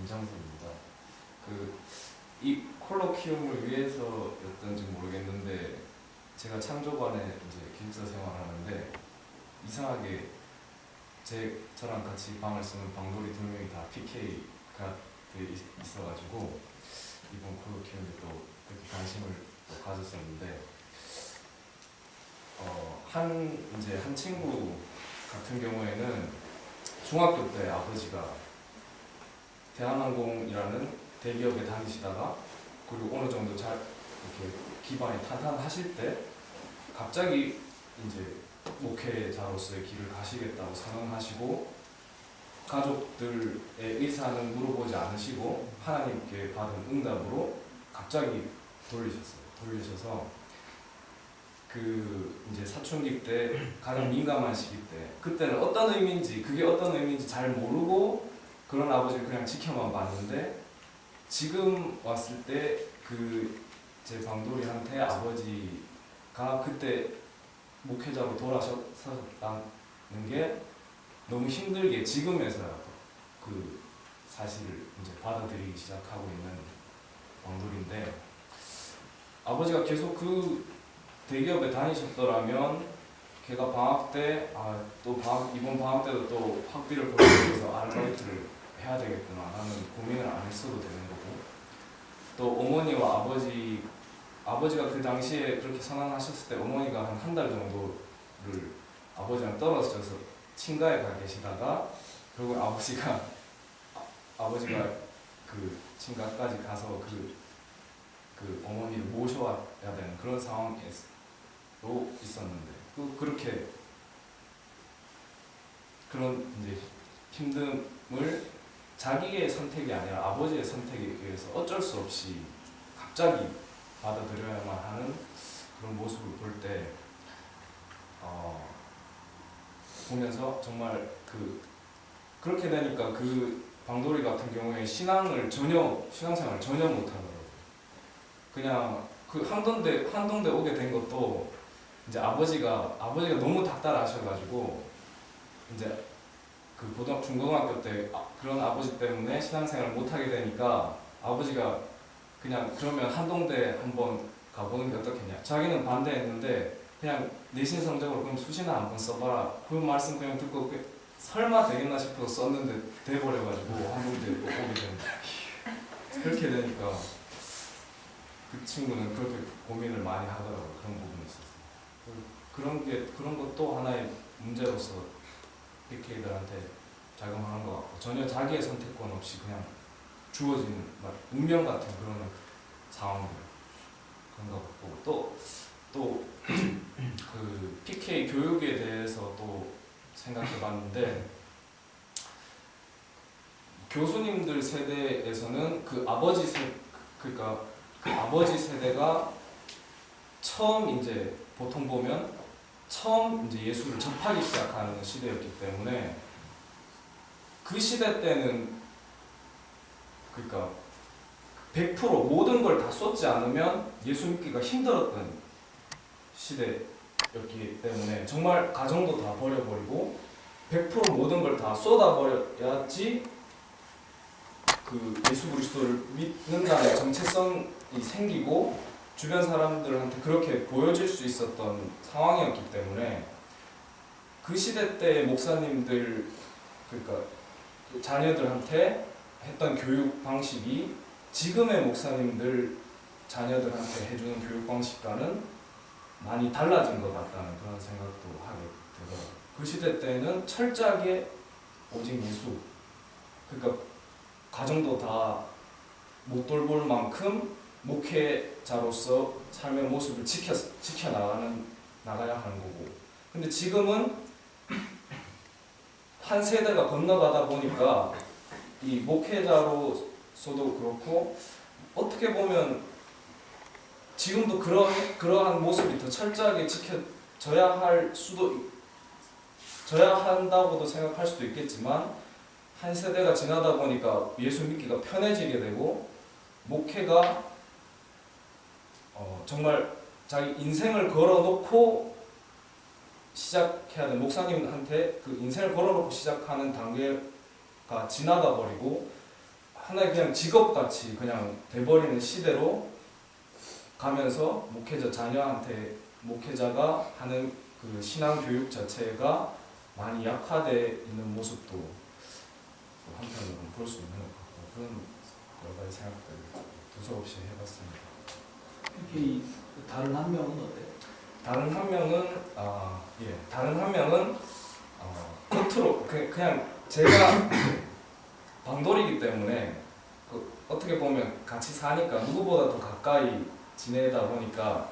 김창수입니다. 이 콜로키움을 위해서였던지 모르겠는데 제가 창조반에 이제 기숙사 생활하는데 이상하게 저랑 같이 방을 쓰는 방돌이 2명이 다 PK가 돼 있어가지고 이번 콜로키움에 또 그렇게 관심을 또 가졌었는데 한 친구 같은 경우에는 중학교 때 아버지가 대한항공이라는 대기업에 다니시다가 그리고 어느 정도 잘 이렇게 기반이 탄탄하실 때 갑자기 이제 목회자로서의 길을 가시겠다고 선언하시고 가족들의 의사는 물어보지 않으시고 하나님께 받은 응답으로 갑자기 돌리셔서 이제 사춘기 때 가장 민감한 시기 때 그때는 그게 어떤 의미인지 잘 모르고 그런 아버지를 그냥 지켜만 봤는데 지금 왔을 때 제 방돌이한테 아버지가 그때 목회자로 돌아섰다는 게 너무 힘들게 지금에서야 그 사실을 이제 받아들이기 시작하고 있는 방돌인데 아버지가 계속 그 대기업에 다니셨더라면 걔가 방학 때 이번 방학 때도 또 학비를 벌기 위해서 아르바이트를 해야 되겠구나 라는 고민을 안 했어도 되는 거고 또 어머니와 아버지가 그 당시에 그렇게 선언하셨을 때 어머니가 한 달 정도를 아버지랑 떨어져서 친가에 가 계시다가 결국 아버지가 그 친가까지 가서 그 어머니를 모셔야 되는 그런 상황으로 있었는데 그런 이제 힘듦을 자기의 선택이 아니라 아버지의 선택에 의해서 어쩔 수 없이 갑자기 받아들여야만 하는 그런 모습을 볼 때 보면서 정말 그렇게 되니까 그 방돌이 같은 경우에 신앙생활을 전혀 못하더라고요. 그냥 한동대 오게 된 것도 이제 아버지가 너무 닥달하셔가지고 이제 중고등학교 때 그런 아버지 때문에 신앙생활을 못하게 되니까 아버지가 그냥 그러면 한동대 한번 가보는 게 어떻겠냐. 자기는 반대했는데 그냥 내신 성적으로 그럼 수시나 한번 써봐라. 그 말씀 그냥 듣고 설마 되겠나 싶어서 썼는데 돼버려가지고 한동대 오게 된 그렇게 되니까 그 친구는 그렇게 고민을 많이 하더라고요. 그런 부분이 있었어요. 그런 것도 하나의 문제로서 PK들한테 작용하는 것 같고 전혀 자기의 선택권 없이 그냥 주어지는 운명 같은 그런 상황들 그런 것 같고 또 그 PK 교육에 대해서 또 생각해봤는데 교수님들 세대에서는 그러니까 그 아버지 세대가 처음 이제 보통 보면 이제 예수를 접하기 시작하는 시대였기 때문에 그 시대 때는 그러니까 100% 모든 걸 다 쏟지 않으면 예수 믿기가 힘들었던 시대였기 때문에 정말 가정도 다 버려버리고 100% 모든 걸 다 쏟아버려야지 그 예수 그리스도를 믿는다는 정체성이 생기고 주변 사람들한테 그렇게 보여질 수 있었던 상황이었기 때문에 그 시대 때 목사님들 그러니까 자녀들한테 했던 교육 방식이 지금의 목사님들 자녀들한테 해주는 교육 방식과는 많이 달라진 것 같다는 그런 생각도 하게 되더라고요. 그 시대 때는 철저하게 오직 예수 그러니까 가정도 다 못 돌볼 만큼 목회자로서 삶의 모습을 지켜나가야 하는 거고 근데 지금은 한 세대가 건너가다 보니까 이 목회자로서도 그렇고 어떻게 보면 지금도 그러한 모습이 더 철저하게 지켜져야 한다고도 생각할 수도 있겠지만 한 세대가 지나다 보니까 예수 믿기가 편해지게 되고 목회가 정말 자기 인생을 걸어놓고 시작해야 되는 목사님한테 그 인생을 걸어놓고 시작하는 단계가 지나가 버리고 하나의 그냥 직업같이 그냥 돼버리는 시대로 가면서 목회자가 하는 그 신앙 교육 자체가 많이 약화되어 있는 모습도 한편으로는 볼 수 있는 것 같고 그런 여러 가지 생각들을 두서없이 해봤습니다. 이렇게 다른 한 명은 어때요? 다른 한 명은 겉으로 그냥 제가 방돌이기 때문에 어떻게 보면 같이 사니까 누구보다 더 가까이 지내다 보니까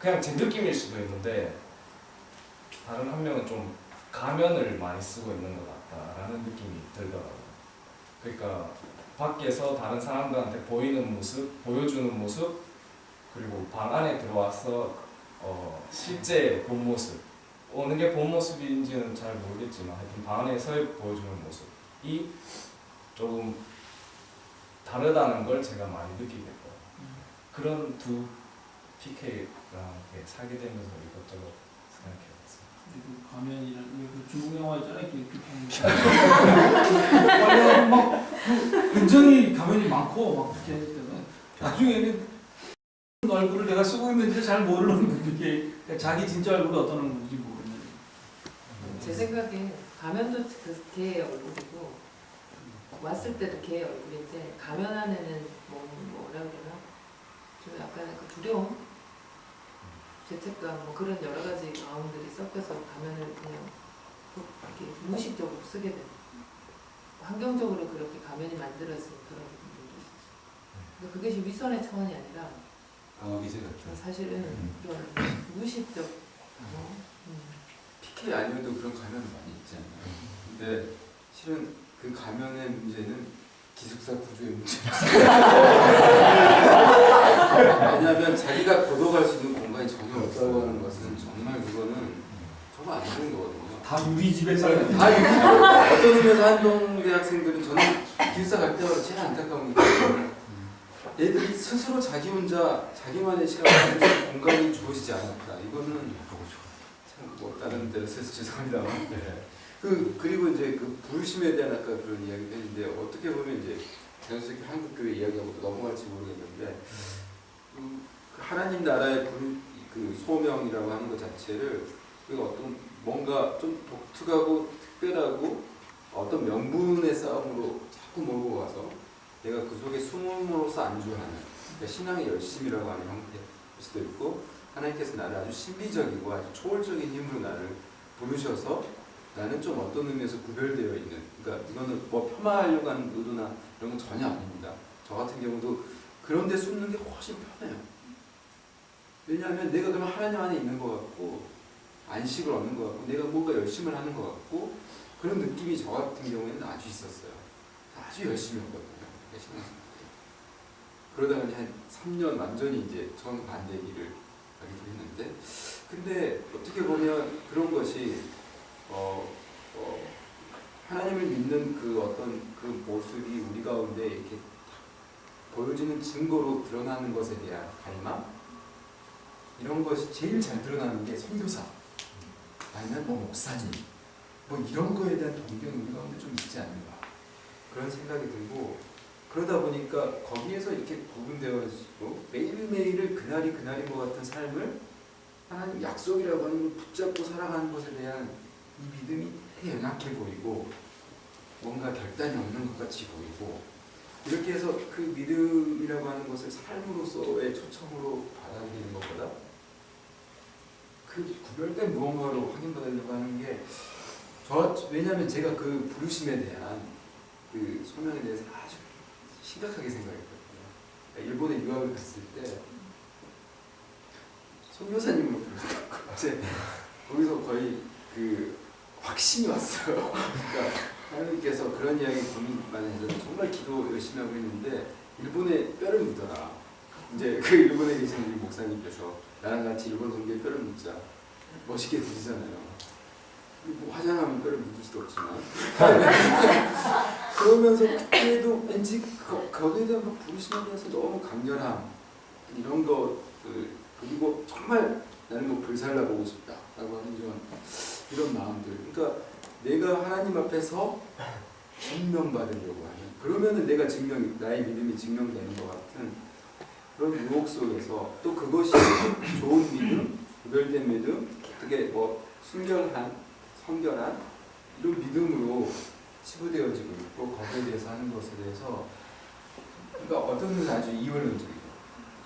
그냥 제 느낌일 수도 있는데 다른 한 명은 좀 가면을 많이 쓰고 있는 것 같다라는 느낌이 들더라고요. 그러니까 밖에서 다른 사람들한테 보이는 모습, 보여주는 모습, 그리고 방 안에 들어와서 실제 본 모습, 어느 게 본 모습인지는 잘 모르겠지만 하여튼 방 안에서 보여주는 모습이 조금 다르다는 걸 제가 많이 느끼게 됐고요. 그런 두 PK랑 살게 되면서 이것저것 생각해봤어요. 그 가면이랑 그 중국 영화 있잖아요. 이렇게 막 굉장히 가면이 많고 막 그렇게 하기 때문에 나중에는 얼굴을 내가 쓰고 있는지 잘 모르는 그게 자기 진짜 얼굴이 어떤 얼굴인지 모르는. 제 생각에 가면도 그 개의 얼굴이고 왔을 때도 개의 얼굴인데 가면 안에는 뭐라 그러나 좀 약간 그 두려움, 죄책감 뭐 그런 여러 가지 마음들이 섞여서 가면을 그냥 이렇게 무의식적으로 쓰게 되는 환경적으로 그렇게 가면이 만들어진 그런 부분도 있었어요. 근데 그것이 위선의 차원이 아니라 미세 같은. 사실은 좀 무의식적 PK 아니어도 그런 가면은 많이 있지 않나요? 근데 실은 그 가면의 문제는 기숙사 구조의 문제예요. 왜냐하면 자기가 걷어갈 수 있는 공간이 전혀 없다고 하는 것은 정말 그거는 정말 안 좋은 거거든요. 다 유리집에 살아요. 다 유리집에 어떤 의미에서 한동 대학생들은 저는 기숙사 갈 때마다 제일 안타까운 게 애들이 스스로 자기 혼자 자기만의 시간을 가질 수 있는 공간이 주어지지 않았다. 이거는 참 다른 데로 써서 죄송합니다만. 그리고 이제 그 부르심에 대한 아까 그런 이야기도 했는데 어떻게 보면 이제 자연스럽게 한국 교회 이야기하고 넘어갈지 모르겠는데 하나님 나라의 그 소명이라고 하는 것 자체를 그 어떤 뭔가 좀 독특하고 특별하고 어떤 명분의 싸움으로 자꾸 몰고 가서 내가 그 속에 숨음으로써 안주하는 그러니까 신앙의 열심이라고 하는 형태일 수도 있고 하나님께서 나를 아주 신비적이고 아주 초월적인 힘으로 나를 부르셔서 나는 좀 어떤 의미에서 구별되어 있는 그러니까 이거는 뭐 폄하하려고 하는 의도나 이런 건 전혀 아닙니다. 저 같은 경우도 그런 데 숨는 게 훨씬 편해요. 왜냐하면 내가 그러면 하나님 안에 있는 것 같고 안식을 얻는 것 같고 내가 뭔가 열심을 하는 것 같고 그런 느낌이 저 같은 경우에는 아주 있었어요. 아주 열심히 했거든요. 그러다가 한 3년 완전히 이제 정반대 길을 가기도 했는데 근데 어떻게 보면 그런 것이 하나님을 믿는 그 어떤 그 모습이 우리 가운데 이렇게 보여지는 증거로 드러나는 것에 대한 갈망 이런 것이 제일 잘 드러나는 게 선교사 아니면 목사님 뭐 이런 거에 대한 동경이 우리 가운데 좀 있지 않는가 그런 생각이 들고 그러다 보니까 거기에서 이렇게 구분되어지고 매일매일을 그날이 그날인 것 같은 삶을 하나님 약속이라고 하는 걸 붙잡고 살아가는 것에 대한 이 믿음이 되게 연약해 보이고 뭔가 결단이 없는 것 같이 보이고 이렇게 해서 그 믿음이라고 하는 것을 삶으로서의 초청으로 받아들이는 것보다 그 구별된 무언가로 확인받으려고 하는 게 왜냐하면 제가 그 부르심에 대한 그 소명에 대해서 아주 심각하게 생각했거든요. 그러니까 일본에 유학을 갔을 때 선교사님을 불렀고 거기서 거의 그 확신이 왔어요. 그러니까 하나님께서 그런 이야기 고민 많이 해서 정말 기도 열심히 하고 있는데 일본에 뼈를 묻어라. 이제 그 일본에 계신 우리 목사님께서 나랑 같이 일본 선교에 뼈를 묻자. 멋있게 드시잖아요. 뭐 화장하면 뼈를 묻을 수도 없지만 그러면서 그때도 왠지 거기에 대한 그 부르심에 대해서 너무 강렬함 이런 것들 그리고 정말 나는 뭐 불살라보고 싶다라고 하는 이런 마음들 그러니까 내가 하나님 앞에서 증명받으려고 하는, 그러면은 내가 나의 믿음이 증명되는 것 같은 그런 유혹 속에서 또 그것이 좋은 믿음, 구별된 믿음, 어떻게 뭐 순결한, 성결한 이런 믿음으로 치부되어지고 있고, 거기에 대해서 하는 것에 대해서, 그러니까 어떤 것은 아주 이원론적이고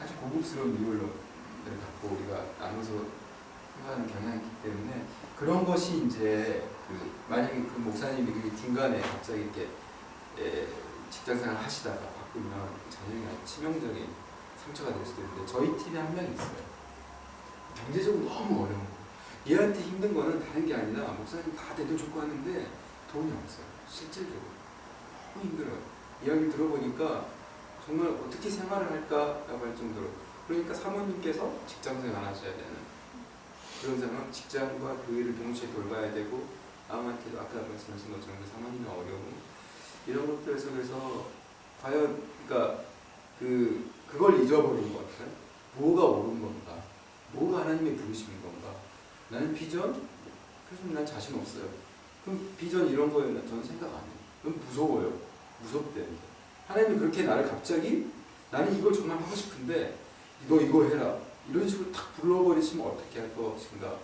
아주 고급스러운 이원론을 갖고 우리가 나눠서 생각하는 경향이 있기 때문에, 그런 것이 이제 만약에 그 목사님이 그 중간에 갑자기 이렇게 직장생활 하시다가 바꾸면 자녀에게 아주 치명적인 상처가 될 수도 있는데, 저희 팀에 한 명이 있어요. 경제적으로 너무 어려운 거. 얘한테 힘든 거는 다른 게 아니라 목사님 다 대도 좋고 하는데 돈이 없어요. 실질적으로 너무 힘들어요. 이야기 들어보니까 정말 어떻게 생활을 할까라고 할 정도로, 그러니까 사모님께서 직장생활 하셔야 되는 그런 상황, 직장과 교회를 동시에 돌봐야 되고, 아무한테도 아까 말씀하신 것처럼 사모님의 어려움, 이런 것들 속에서 과연 그러니까 그걸 잊어버린 것 같아요. 뭐가 옳은 건가? 뭐가 하나님의 부르심인 건가? 나는 비전? 그래서 난 자신 없어요. 그럼 비전 이런 거에 저는 생각 안 해요. 그럼 무서워요. 무섭대. 하나님이 그렇게 나를 갑자기 나는 이걸 정말 하고 싶은데 너 이거 해라. 이런 식으로 탁 불러버리시면 어떻게 할 것인가?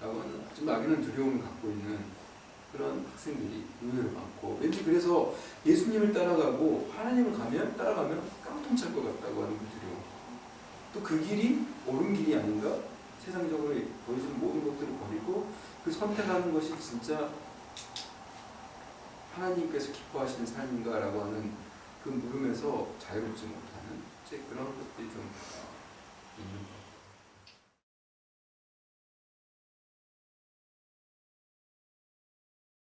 라고 하는 아주 막연한 두려움을 갖고 있는 그런 학생들이 의외로 많고, 왠지 그래서 예수님을 따라가고 하나님을 따라가면 깡통 찰 것 같다고 하는 그 두려움. 또 그 길이 옳은 길이 아닌가? 세상적으로 보여주는 모든 것들을 버리고 그 선택하는 것이 진짜 하나님께서 기뻐하시는 삶인가라고 하는 그 물음에서 자유롭지 못하는 그런 것들이 좀